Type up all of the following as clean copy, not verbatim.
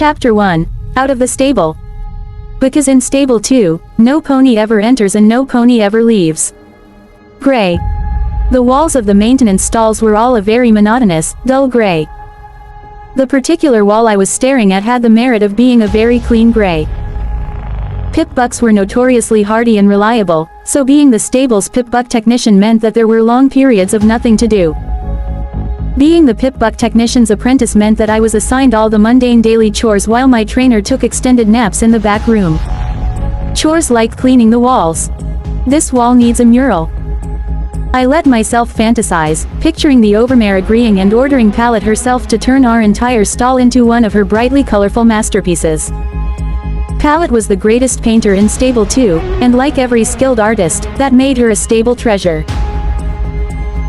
Chapter 1. Out of the Stable. Because in Stable 2, no pony ever enters and no pony ever leaves. Gray. The walls of the maintenance stalls were all a very monotonous, dull gray. The particular wall I was staring at had the merit of being a very clean gray. Pip bucks were notoriously hardy and reliable, so being the stable's pip buck technician meant that there were long periods of nothing to do. Being the pip buck technician's apprentice meant that I was assigned all the mundane daily chores while my trainer took extended naps in the back room. Chores like cleaning the walls. This wall needs a mural. I let myself fantasize, picturing the overmare agreeing and ordering Palette herself to turn our entire stall into one of her brightly colorful masterpieces. Palette was the greatest painter in Stable 2, and like every skilled artist, that made her a stable treasure.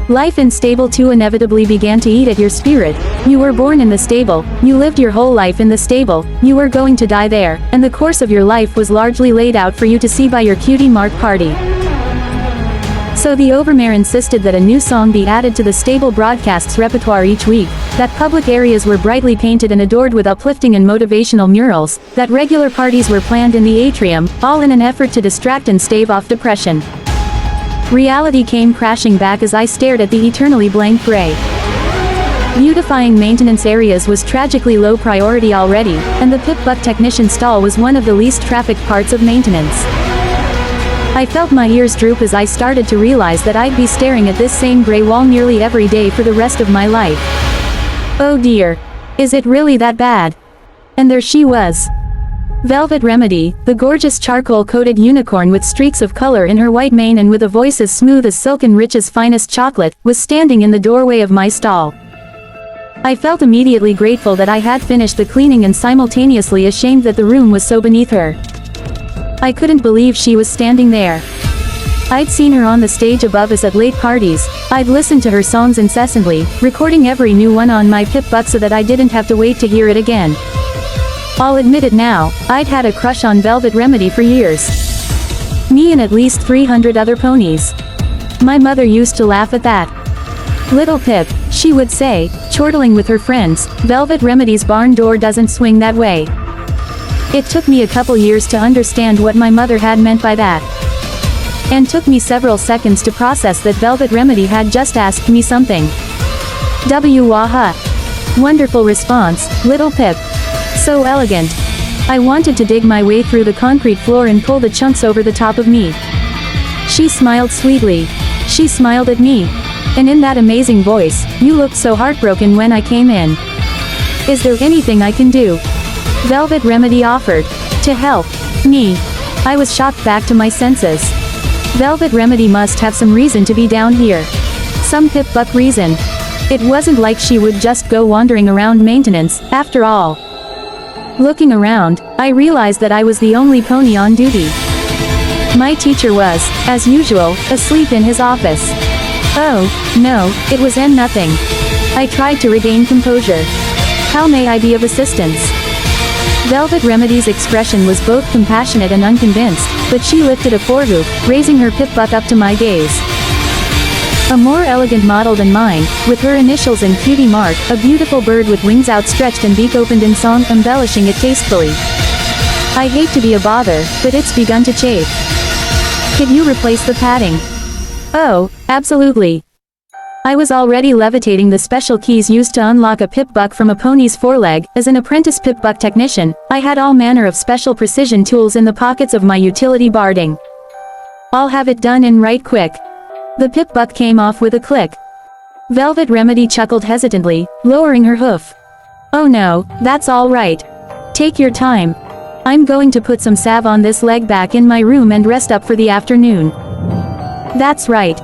Life in Stable 2 inevitably began to eat at your spirit. You were born in the stable, you lived your whole life in the stable, you were going to die there, and the course of your life was largely laid out for you to see by your cutie mark party. So the overmare insisted that a new song be added to the stable broadcast's repertoire each week, that public areas were brightly painted and adored with uplifting and motivational murals, that regular parties were planned in the atrium, all in an effort to distract and stave off depression. Reality came crashing back as I stared at the eternally blank gray. Beautifying maintenance areas was tragically low priority already, and the pip buck technician stall was one of the least trafficked parts of maintenance. I felt my ears droop as I started to realize that I'd be staring at this same gray wall nearly every day for the rest of my life. Oh dear. Is it really that bad? And there she was. Velvet Remedy, the gorgeous charcoal-coated unicorn with streaks of color in her white mane and with a voice as smooth as silk and rich as finest chocolate, was standing in the doorway of my stall. I felt immediately grateful that I had finished the cleaning and simultaneously ashamed that the room was so beneath her. I couldn't believe she was standing there. I'd seen her on the stage above us at late parties, I'd listened to her songs incessantly, recording every new one on my pip buck so that I didn't have to wait to hear it again. I'll admit it now, I'd had a crush on Velvet Remedy for years. Me and at least 300 other ponies. My mother used to laugh at that. "Little Pip," she would say, chortling with her friends, "Velvet Remedy's barn door doesn't swing that way." It took me a couple years to understand what my mother had meant by that. And took me several seconds to process that Velvet Remedy had just asked me something. Wah-ha. Wonderful response, Little Pip. So elegant. I wanted to dig my way through the concrete floor and pull the chunks over the top of me. She smiled sweetly. She smiled at me. And in that amazing voice, "You looked so heartbroken when I came in. Is there anything I can do?" Velvet Remedy offered to help me. I was shocked back to my senses. Velvet Remedy must have some reason to be down here. Some pip buck reason. It wasn't like she would just go wandering around maintenance, after all. Looking around, I realized that I was the only pony on duty. My teacher was, as usual, asleep in his office. Oh, no, it was nothing. I tried to regain composure. How may I be of assistance? Velvet Remedy's expression was both compassionate and unconvinced, but she lifted a forehoof, raising her pip buck up to my gaze. A more elegant model than mine, with her initials and cutie mark, a beautiful bird with wings outstretched and beak opened in song, embellishing it tastefully. I hate to be a bother, but it's begun to chafe. Could you replace the padding? Oh, absolutely. I was already levitating the special keys used to unlock a pip buck from a pony's foreleg. As an apprentice pip buck technician, I had all manner of special precision tools in the pockets of my utility barding. I'll have it done in right quick. The pip buck came off with a click. Velvet Remedy chuckled hesitantly, lowering her hoof. "Oh no, that's all right. Take your time. I'm going to put some salve on this leg back in my room and rest up for the afternoon." That's right.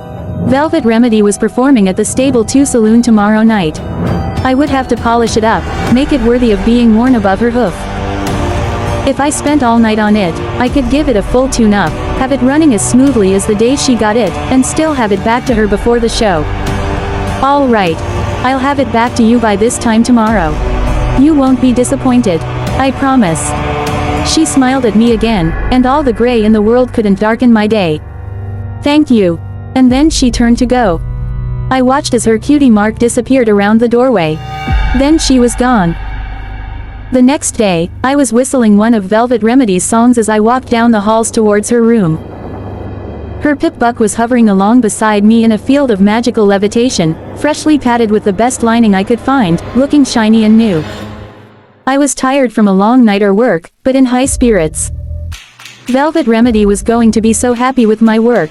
Velvet Remedy was performing at the Stable 2 saloon tomorrow night. I would have to polish it up, make it worthy of being worn above her hoof. If I spent all night on it, I could give it a full tune-up, have it running as smoothly as the day she got it, and still have it back to her before the show. All right. I'll have it back to you by this time tomorrow. You won't be disappointed. I promise. She smiled at me again, and all the gray in the world couldn't darken my day. Thank you. And then she turned to go. I watched as her cutie mark disappeared around the doorway. Then she was gone. The next day, I was whistling one of Velvet Remedy's songs as I walked down the halls towards her room. Her Pip-Buck was hovering along beside me in a field of magical levitation, freshly padded with the best lining I could find, looking shiny and new. I was tired from a long night or work, but in high spirits. Velvet Remedy was going to be so happy with my work.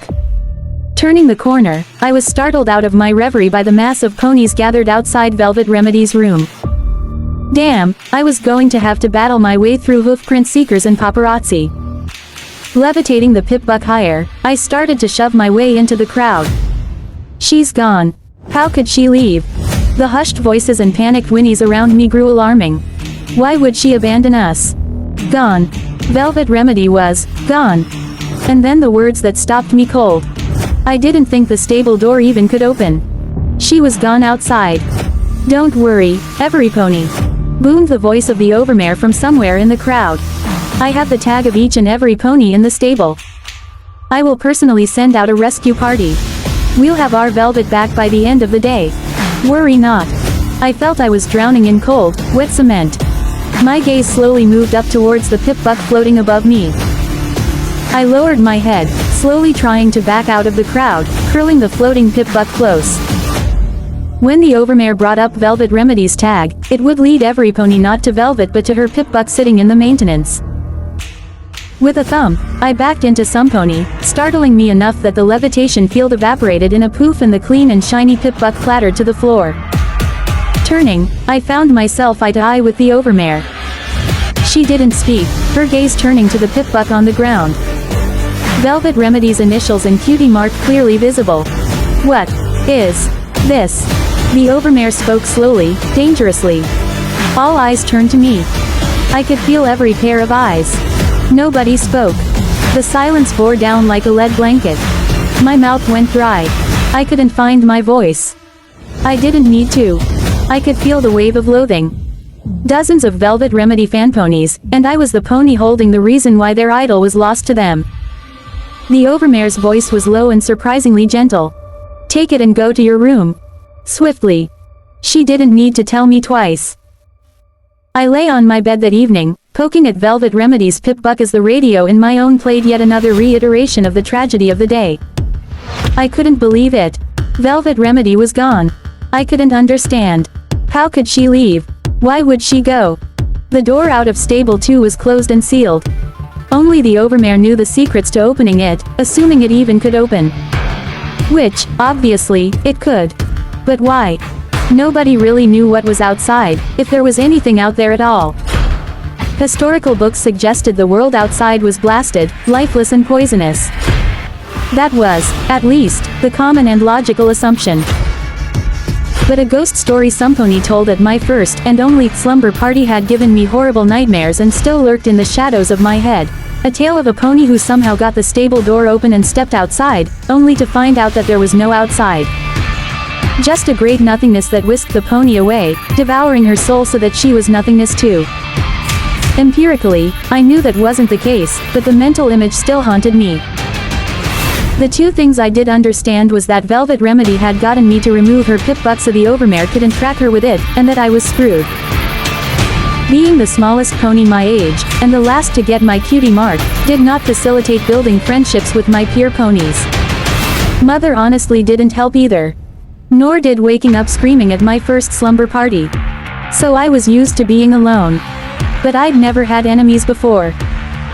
Turning the corner, I was startled out of my reverie by the mass of ponies gathered outside Velvet Remedy's room. Damn, I was going to have to battle my way through hoofprint seekers and paparazzi. Levitating the Pip-Buck higher, I started to shove my way into the crowd. She's gone. How could she leave? The hushed voices and panicked whinnies around me grew alarming. Why would she abandon us? Gone. Velvet Remedy was gone. And then the words that stopped me cold. I didn't think the stable door even could open. She was gone outside. Don't worry, every pony, boomed the voice of the overmare from somewhere in the crowd. I have the tag of each and every pony in the stable. I will personally send out a rescue party. We'll have our Velvet back by the end of the day. Worry not. I felt I was drowning in cold, wet cement. My gaze slowly moved up towards the Pip-Buck floating above me. I lowered my head, slowly trying to back out of the crowd, curling the floating Pip-Buck close. When the overmare brought up Velvet Remedy's tag, it would lead every pony not to Velvet but to her Pip-Buck sitting in the maintenance. With a thump, I backed into some pony, startling me enough that the levitation field evaporated in a poof and the clean and shiny Pip-Buck clattered to the floor. Turning, I found myself eye to eye with the overmare. She didn't speak, her gaze turning to the Pip-Buck on the ground. Velvet Remedy's initials and cutie mark clearly visible. What is this? The overmare spoke slowly, dangerously. All eyes turned to me. I could feel every pair of eyes. Nobody spoke. The silence bore down like a lead blanket. My mouth went dry. I couldn't find my voice. I didn't need to. I could feel the wave of loathing. Dozens of Velvet Remedy fan ponies, and I was the pony holding the reason why their idol was lost to them. The overmare's voice was low and surprisingly gentle. Take it and go to your room. Swiftly. She didn't need to tell me twice. I lay on my bed that evening, poking at Velvet Remedy's Pip-Buck as the radio in my own played yet another reiteration of the tragedy of the day. I couldn't believe it. Velvet Remedy was gone. I couldn't understand. How could she leave? Why would she go? The door out of stable 2 was closed and sealed. Only the overmare knew the secrets to opening it, assuming it even could open. Which, obviously, it could. But why? Nobody really knew what was outside, if there was anything out there at all. Historical books suggested the world outside was blasted, lifeless and poisonous. That was, at least, the common and logical assumption. But a ghost story some pony told at my first and only slumber party had given me horrible nightmares and still lurked in the shadows of my head. A tale of a pony who somehow got the stable door open and stepped outside, only to find out that there was no outside. Just a great nothingness that whisked the pony away, devouring her soul so that she was nothingness too. Empirically, I knew that wasn't the case, but the mental image still haunted me. The two things I did understand was that Velvet Remedy had gotten me to remove her Pip-Buck so the overmare couldn't track her with it, and that I was screwed. Being the smallest pony my age, and the last to get my cutie mark, did not facilitate building friendships with my peer ponies. Mother honestly didn't help either. Nor did waking up screaming at my first slumber party. So I was used to being alone. But I'd never had enemies before.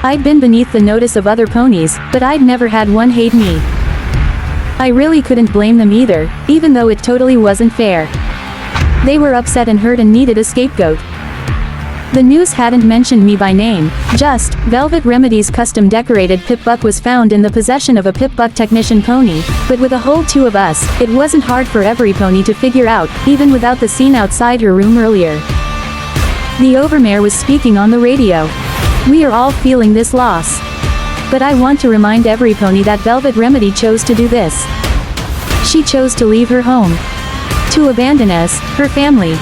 I'd been beneath the notice of other ponies, but I'd never had one hate me. I really couldn't blame them either, even though it totally wasn't fair. They were upset and hurt and needed a scapegoat. The news hadn't mentioned me by name, just, Velvet Remedy's custom-decorated Pip-Buck was found in the possession of a Pip-Buck technician pony, but with a whole 2 of us, it wasn't hard for every pony to figure out, even without the scene outside her room earlier. The overmare was speaking on the radio. We are all feeling this loss. But I want to remind every pony that Velvet Remedy chose to do this. She chose to leave her home. To abandon us, her family.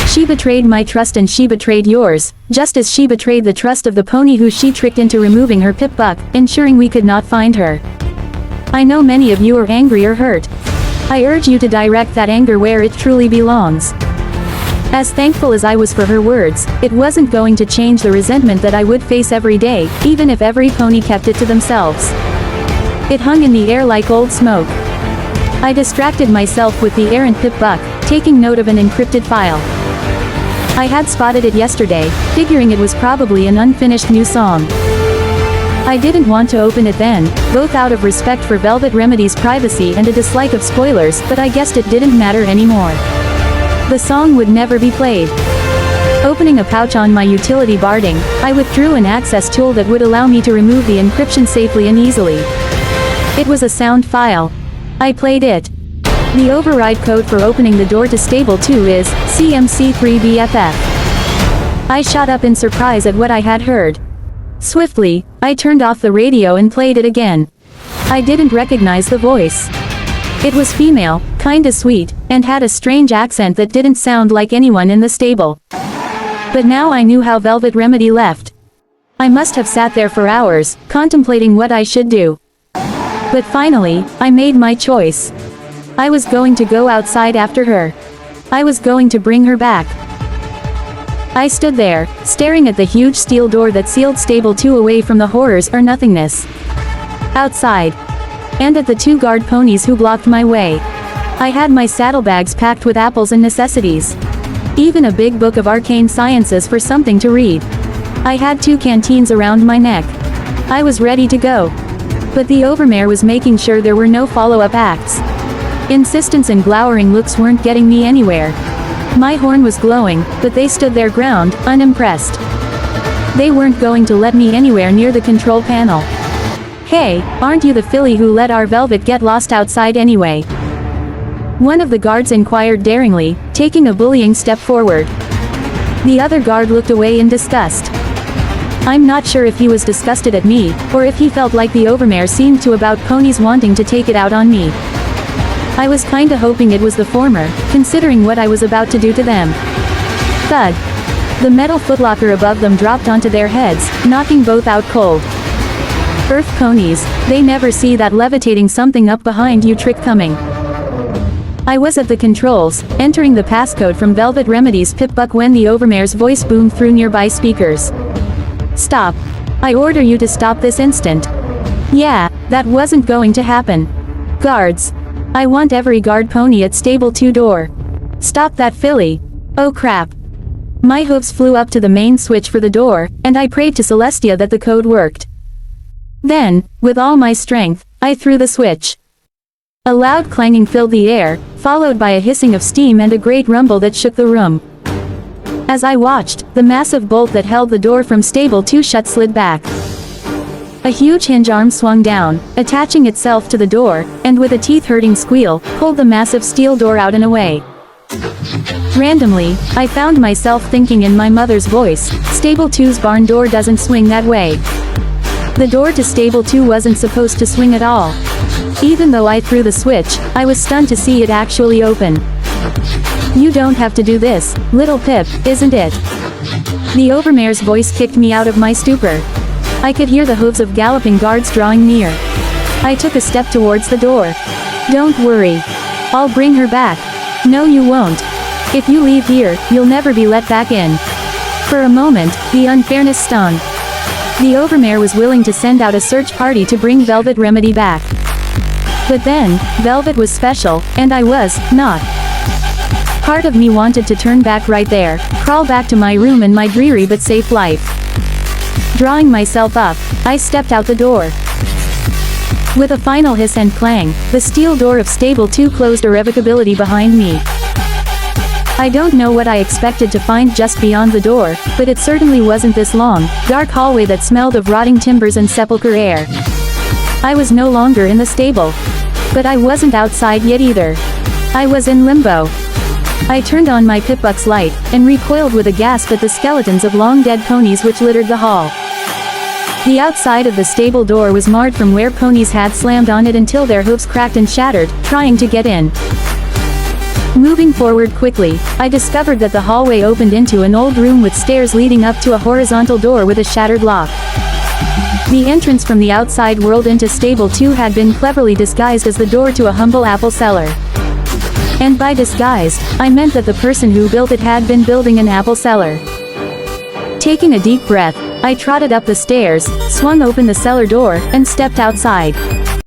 She betrayed my trust and she betrayed yours, just as she betrayed the trust of the pony who she tricked into removing her Pip-Buck, ensuring we could not find her. I know many of you are angry or hurt. I urge you to direct that anger where it truly belongs. As thankful as I was for her words, it wasn't going to change the resentment that I would face every day, even if every pony kept it to themselves. It hung in the air like old smoke. I distracted myself with the errant Pip Buck, taking note of an encrypted file. I had spotted it yesterday, figuring it was probably an unfinished new song. I didn't want to open it then, both out of respect for Velvet Remedy's privacy and a dislike of spoilers, but I guessed it didn't matter anymore. The song would never be played. Opening a pouch on my utility barding, I withdrew an access tool that would allow me to remove the encryption safely and easily. It was a sound file. I played it. The override code for opening the door to Stable 2 is CMC3BFF. I shot up in surprise at what I had heard. Swiftly, I turned off the radio and played it again. I didn't recognize the voice. It was female, kinda sweet, and had a strange accent that didn't sound like anyone in the stable. But now I knew how Velvet Remedy left. I must have sat there for hours, contemplating what I should do. But finally, I made my choice. I was going to go outside after her. I was going to bring her back. I stood there, staring at the huge steel door that sealed Stable 2 away from the horrors or nothingness outside. And at the 2 guard ponies who blocked my way. I had my saddlebags packed with apples and necessities. Even a big book of arcane sciences for something to read. I had 2 canteens around my neck. I was ready to go. But the overmare was making sure there were no follow-up acts. Insistence and glowering looks weren't getting me anywhere. My horn was glowing, but they stood their ground, unimpressed. They weren't going to let me anywhere near the control panel. Hey, aren't you the filly who let our Velvet get lost outside anyway? One of the guards inquired daringly, taking a bullying step forward. The other guard looked away in disgust. I'm not sure if he was disgusted at me, or if he felt like the overmare seemed to about ponies wanting to take it out on me. I was kinda hoping it was the former, considering what I was about to do to them. Thud. The metal footlocker above them dropped onto their heads, knocking both out cold. Earth ponies, they never see that levitating something up behind you trick coming. I was at the controls, entering the passcode from Velvet Remedy's Pip Buck when the overmare's voice boomed through nearby speakers. Stop. I order you to stop this instant. Yeah, that wasn't going to happen. Guards. I want every guard pony at Stable 2 door. Stop that filly. Oh crap. My hooves flew up to the main switch for the door, and I prayed to Celestia that the code worked. Then, with all my strength, I threw the switch. A loud clanging filled the air, followed by a hissing of steam and a great rumble that shook the room. As I watched, the massive bolt that held the door from Stable 2 shut slid back. A huge hinge arm swung down, attaching itself to the door, and with a teeth-hurting squeal, pulled the massive steel door out and away. Randomly, I found myself thinking in my mother's voice, Stable 2's barn door doesn't swing that way. The door to Stable 2 wasn't supposed to swing at all. Even though I threw the switch, I was stunned to see it actually open. You don't have to do this, little Pip, isn't it? The overmare's voice kicked me out of my stupor. I could hear the hooves of galloping guards drawing near. I took a step towards the door. Don't worry. I'll bring her back. No, you won't. If you leave here, you'll never be let back in. For a moment, the unfairness stung. The overmare was willing to send out a search party to bring Velvet Remedy back. But then, Velvet was special, and I was not. Part of me wanted to turn back right there, crawl back to my room and my dreary but safe life. Drawing myself up, I stepped out the door. With a final hiss and clang, the steel door of Stable 2 closed irrevocability behind me. I don't know what I expected to find just beyond the door, but it certainly wasn't this long, dark hallway that smelled of rotting timbers and sepulchre air. I was no longer in the stable. But I wasn't outside yet either. I was in limbo. I turned on my Pip Buck's light, and recoiled with a gasp at the skeletons of long-dead ponies which littered the hall. The outside of the stable door was marred from where ponies had slammed on it until their hooves cracked and shattered, trying to get in. Moving forward quickly, I discovered that the hallway opened into an old room with stairs leading up to a horizontal door with a shattered lock. The entrance from the outside world into Stable 2 had been cleverly disguised as the door to a humble apple cellar. And by disguised, I meant that the person who built it had been building an apple cellar. Taking a deep breath, I trotted up the stairs, swung open the cellar door, and stepped outside.